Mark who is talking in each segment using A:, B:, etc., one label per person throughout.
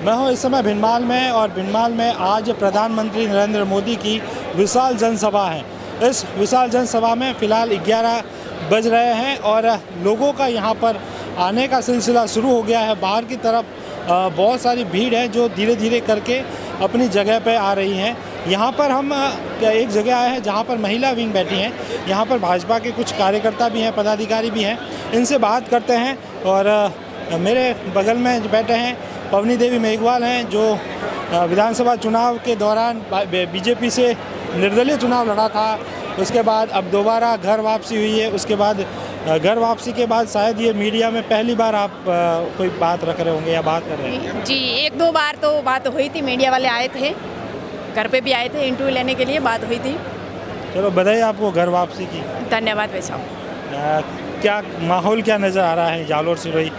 A: मैं हूँ इस समय भिंडमाल में और भिंडमाल में आज प्रधानमंत्री नरेंद्र मोदी की विशाल जनसभा है। इस विशाल जनसभा में फ़िलहाल 11 बज रहे हैं और लोगों का यहाँ पर आने का सिलसिला शुरू हो गया है। बाहर की तरफ बहुत सारी भीड़ है जो धीरे धीरे करके अपनी जगह पे आ रही हैं। यहाँ पर हम एक जगह आए हैं जहाँ पर महिला विंग बैठी हैं। यहाँ पर भाजपा के कुछ कार्यकर्ता भी हैं, पदाधिकारी भी हैं, इनसे बात करते हैं। और मेरे बगल में बैठे हैं पवनी देवी मेघवाल हैं जो विधानसभा चुनाव के दौरान बीजेपी से निर्दलीय चुनाव लड़ा था। उसके बाद अब दोबारा घर वापसी हुई है। उसके बाद घर वापसी के बाद शायद ये मीडिया में पहली बार आप कोई बात रख रहे होंगे या बात कर रहे हैं?
B: जी, एक दो बार तो बात हुई थी, मीडिया वाले आए थे, घर पे भी आए थे, इंटरव्यू लेने के लिए बात हुई थी।
A: चलो बधाई आपको घर वापसी की।
B: धन्यवाद भाई साहब।
A: क्या माहौल क्या नज़र आ रहा है जालोर सिरोही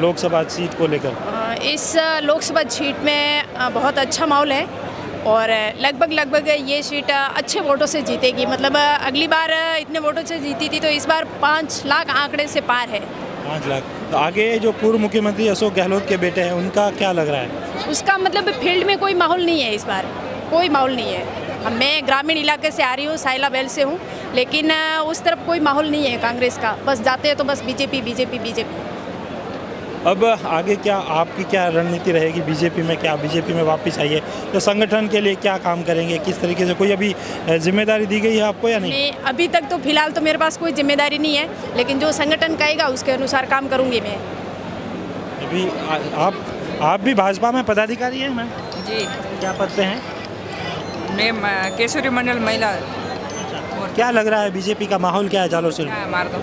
A: लोकसभा सीट को लेकर?
B: इस लोकसभा सीट में बहुत अच्छा माहौल है और लगभग ये सीट अच्छे वोटों से जीतेगी। मतलब अगली बार इतने वोटों से जीती थी तो इस बार 5 लाख आंकड़े से पार है।
A: 5 लाख। तो आगे जो पूर्व मुख्यमंत्री अशोक गहलोत के बेटे हैं उनका क्या लग रहा है?
B: उसका मतलब फील्ड में कोई माहौल नहीं है, इस बार कोई माहौल नहीं है। मैं ग्रामीण इलाके से आ रही हूँ, साइला बेल से हूँ, लेकिन उस तरफ कोई माहौल नहीं है कांग्रेस का। बस जाते हैं तो बस बीजेपी।
A: अब आगे क्या आपकी क्या रणनीति रहेगी? बीजेपी में क्या बीजेपी में वापस आइए तो संगठन के लिए क्या काम करेंगे, किस तरीके से? कोई अभी जिम्मेदारी दी गई है आपको या नहीं?
B: अभी तक तो फिलहाल तो मेरे पास कोई जिम्मेदारी नहीं है, लेकिन जो संगठन कहेगा उसके अनुसार काम करूँगी मैं।
A: अभी आप भी भाजपा में पदाधिकारी हैं मैम?
C: जी,
A: क्या पद पे हैं?
C: मैं केसरी मंडल महिला।
A: क्या लग रहा है बीजेपी का माहौल क्या है जालोर से?
C: मार दो।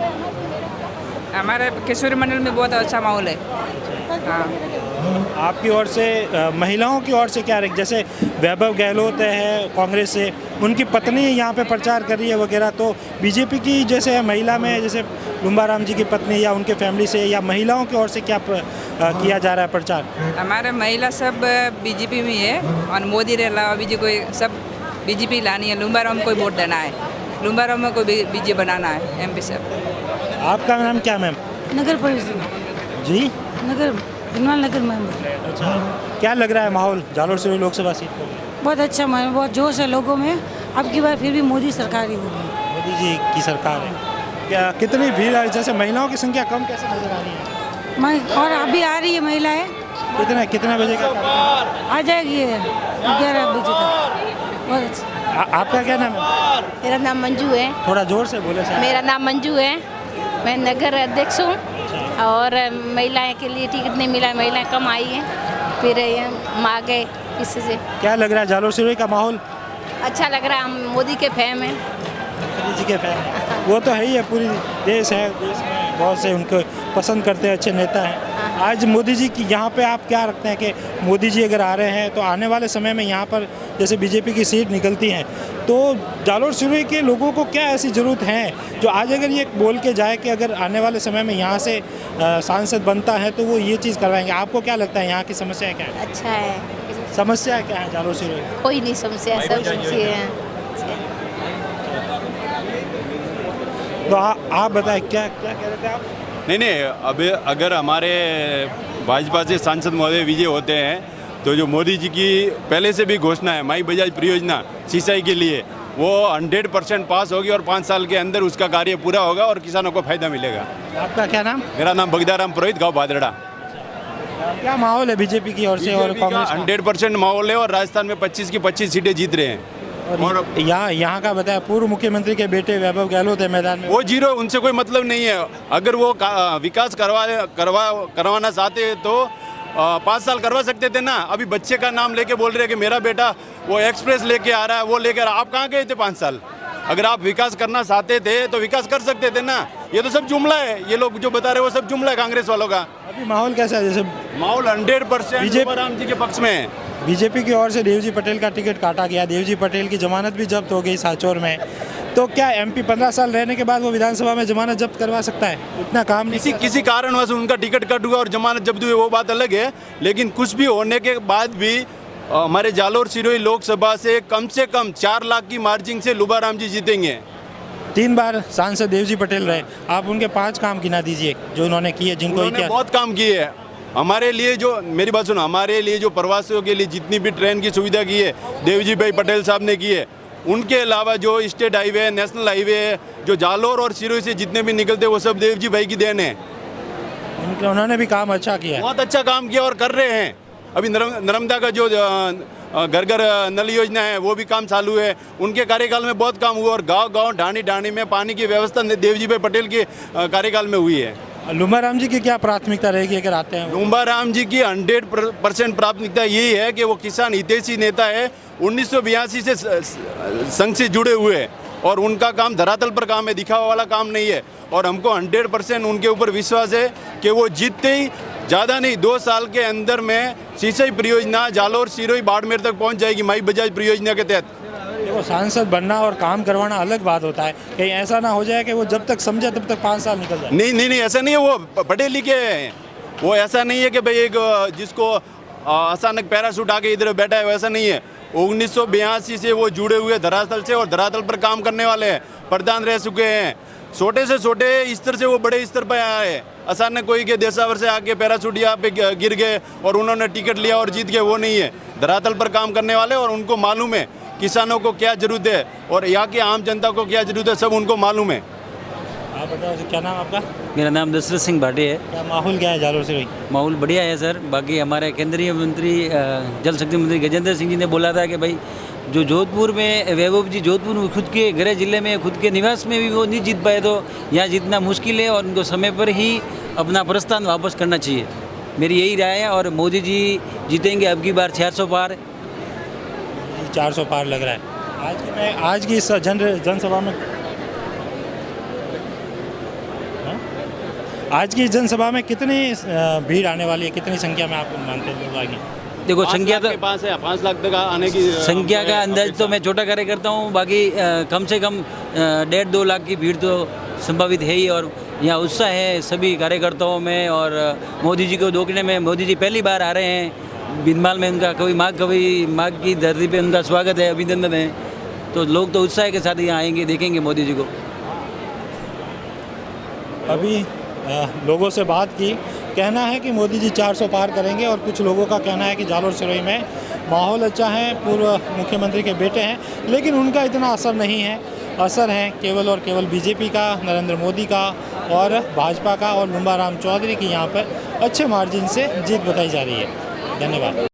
C: हमारे केसरी मंडल में बहुत अच्छा माहौल है। हाँ।
A: आपकी ओर से महिलाओं की ओर से क्या रहे? जैसे वैभव गहलोत है कांग्रेस से, उनकी पत्नी यहाँ पे प्रचार कर रही है वगैरह, तो बीजेपी की जैसे है महिला में जैसे लुम्बाराम जी की पत्नी या उनके फैमिली से या महिलाओं की ओर से क्या किया जा रहा है प्रचार?
C: हमारे महिला सब बीजेपी में है और मोदी के अलावा भी कोई सब बीजेपी लानी है। लुम्बाराम को वोट देना है, लुम्बाराम में कोई बीजेपी बनाना है एमपी साहब।
A: आपका नाम क्या मैम?
D: नगर परिषद
A: जी,
D: नगर भिंडमाल नगर में।
A: अच्छा, क्या लग रहा है माहौल जालोर से लोकसभा सीट को?
D: बहुत अच्छा माहौल, बहुत जोश है लोगों में। अब की बार फिर भी मोदी सरकार ही होगी।
A: मोदी जी की सरकार है। क्या कितनी भीड़ है? जैसे महिलाओं की संख्या कम कैसे नजर आ रही है?
D: और अभी आ रही है महिलाएं।
A: कितने बजे का कार्यक्रम?
D: आ जाएगी 11 बजे तक। बहुत अच्छा।
A: आपका क्या नाम है?
E: मेरा नाम मंजू है।
A: थोड़ा जोर से बोले सर।
E: मेरा नाम मंजू है, मैं नगर अध्यक्ष हूँ और महिलाएं के लिए टिकट नहीं मिला, महिलाएं कम आई हैं, फिर हम आ गए इससे।
A: क्या लग रहा है जालोर सिरोही का माहौल?
E: अच्छा लग रहा है, हम मोदी के फैन हैं।
A: मोदी जी के फैन हैं, वो तो है ही है, पूरी देश है, देश में बहुत से उनको पसंद करते हैं, अच्छे नेता हैं। आज मोदी जी की यहाँ पे आप क्या रखते हैं कि मोदी जी अगर आ रहे हैं तो आने वाले समय में यहाँ पर जैसे बीजेपी की सीट निकलती हैं तो जालोर सिरोही के लोगों को क्या ऐसी ज़रूरत है जो आज अगर ये बोल के जाए कि अगर आने वाले समय में यहाँ से सांसद बनता है तो वो ये चीज़ करवाएंगे? आपको क्या लगता है यहाँ की समस्या क्या है?
E: अच्छा है।
A: समस्या क्या है जालोर सिरोही?
E: कोई नहीं समस्या, सब समस्या है।
A: तो आप बताएं क्या क्या कह रहे थे आप?
F: नहीं, अभी अगर हमारे भाजपा से सांसद महोदय विजय होते हैं तो जो मोदी जी की पहले से भी घोषणा है माई बजाज परियोजना सिंचाई के लिए, वो 100% पास होगी और 5 साल के अंदर उसका कार्य पूरा होगा और किसानों को फायदा मिलेगा।
A: आपका क्या नाम?
F: मेरा नाम बगदाराम पुरोहित, गाँव भादड़ा।
A: क्या माहौल है बीजेपी की ओर से और कांग्रेस का?
F: 100% माहौल है और राजस्थान में 25 की 25 सीटें जीत रहे हैं।
A: और यहाँ का बताया पूर्व मुख्यमंत्री के बेटे वैभव गहलोत है मैदान में।
F: वो जीरो, उनसे कोई मतलब नहीं है। अगर वो विकास करवाना चाहते हैं तो 5 साल करवा सकते थे ना। अभी बच्चे का नाम लेके बोल रहे हैं कि मेरा बेटा वो एक्सप्रेस लेके आ रहा है, वो लेकर आप कहाँ गए थे 5 साल? अगर आप विकास करना चाहते थे तो विकास कर सकते थे ना। ये तो सब जुमला है, ये लोग जो बता रहे हैं वो सब जुमला है कांग्रेस वालों का।
A: अभी माहौल कैसा है? जैसे
F: माहौल 100% राम जी के पक्ष में है।
A: बीजेपी की ओर से देवजी पटेल का टिकट काटा गया, देवजी पटेल की जमानत भी जब्त हो गई साचौर में, तो क्या एमपी 15 साल रहने के बाद वो विधानसभा में जमानत जब्त करवा सकता है? इतना काम
F: किसी कारणवश उनका टिकट कट हुआ और जमानत जब्त हुई, वो बात अलग है। लेकिन कुछ भी होने के बाद भी हमारे जालोर सिरोही लोकसभा से कम 4 लाख की मार्जिन से लुम्बाराम जी जीतेंगे।
A: 3 बार सांसद देवजी पटेल रहे, आप उनके 5 काम गिना दीजिए जो उन्होंने किए, जिनको
F: बहुत काम किए हैं। हमारे लिए जो, मेरी बात सुनो, हमारे लिए जो प्रवासियों के लिए जितनी भी ट्रेन की सुविधा की है देवजी भाई पटेल साहब ने की है, उनके अलावा जो स्टेट हाईवे है, नेशनल हाईवे है, जो जालोर और सिरोही से जितने भी निकलते हैं वो सब देवजी भाई की देन है।
A: उन्होंने भी काम अच्छा किया है।
F: बहुत अच्छा काम किया और कर रहे हैं। अभी नर्मदा का जो घर घर नल योजना है वो भी काम चालू है। उनके कार्यकाल में बहुत काम हुआ और गांव गांव ढाणी ढाणी में पानी की व्यवस्था देवजी भाई पटेल के कार्यकाल में हुई है।
A: लुम्बा राम जी की क्या प्राथमिकता रहेगी अगर आते हैं?
F: लुम्बा राम जी की 100% प्राथमिकता यही है कि वो किसान हितैषी नेता है, 1982 से संघ से जुड़े हुए हैं और उनका काम धरातल पर काम है, दिखावा वाला काम नहीं है। और हमको 100% उनके ऊपर विश्वास है कि वो जीतते ही, ज़्यादा नहीं 2 साल के अंदर में सिंचाई परियोजना जालोर सिरोही बाड़मेर तक पहुंच जाएगी माई बजाज परियोजना के तहत।
A: देखो, सांसद बनना और काम करवाना अलग बात होता है। कहीं ऐसा ना हो जाए कि वो जब तक समझे तब तक 5 साल निकल जाए।
F: नहीं, ऐसा नहीं है। वो पढ़े लिखे हैं। वो ऐसा नहीं है कि भाई एक जिसको अचानक पैराशूट आके इधर बैठा है, वैसा नहीं है। 1982 से वो जुड़े हुए धरातल से और धरातल पर काम करने वाले हैं, प्रधान रह चुके हैं। छोटे से छोटे स्तर से वो बड़े स्तर पर आया है। अचानक कोई के देशावर से आके पैराशूट यहाँ पे गिर गए और उन्होंने टिकट लिया और जीत गए, वो नहीं है। धरातल पर काम करने वाले और उनको मालूम है किसानों को क्या जरूरत है और यहाँ की आम जनता को क्या जरूरत है, सब उनको मालूम है।
A: आप बताओ, क्या नाम आपका?
G: मेरा नाम दशरथ सिंह भाटी है।
A: क्या माहौल क्या है जालोर सिरोही?
G: माहौल बढ़िया है सर। बाकी हमारे केंद्रीय मंत्री जल शक्ति मंत्री गजेंद्र सिंह जी ने बोला था कि भाई जो जोधपुर में वैभव जी जोधपुर में खुद के गृह जिले में खुद के निवास में भी वो नहीं जीत पाए, तो यहाँ जीतना मुश्किल है और उनको समय पर ही अपना प्रस्थान वापस करना चाहिए, मेरी यही राय है। और मोदी जी जीतेंगे अब की बार 400 पार।
A: 400 पार लग रहा है। आज की इस जनसभा में आज की जनसभा में कितनी भीड़ आने वाली है? कितनी संख्या में आप मानते हैं लोग आएंगे?
G: देखो, संख्या तो
F: 5 लाख तक आने की
G: संख्या का अंदाज तो मैं छोटा कार्य करता हूँ। बाकी कम से कम 1.5-2 लाख की भीड़ तो संभावित है ही। और यहाँ उत्साह है सभी कार्यकर्ताओं में और मोदी जी को देखने में। मोदी जी पहली बार आ रहे हैं बिनमाल में, उनका कभी माँ की धरती पे उनका स्वागत है, अभिनंदन है। तो लोग तो उत्साह के साथ यहाँ आएंगे, देखेंगे मोदी जी को।
A: अभी लोगों से बात की, कहना है कि मोदी जी 400 पार करेंगे और कुछ लोगों का कहना है कि जालोर सिरोही में माहौल अच्छा है, पूर्व मुख्यमंत्री के बेटे हैं, लेकिन उनका इतना असर नहीं है। असर है केवल और केवल बीजेपी का, नरेंद्र मोदी का और भाजपा का और लुम्बा राम चौधरी की यहाँ पर अच्छे मार्जिन से जीत बताई जा रही है। धन्यवाद।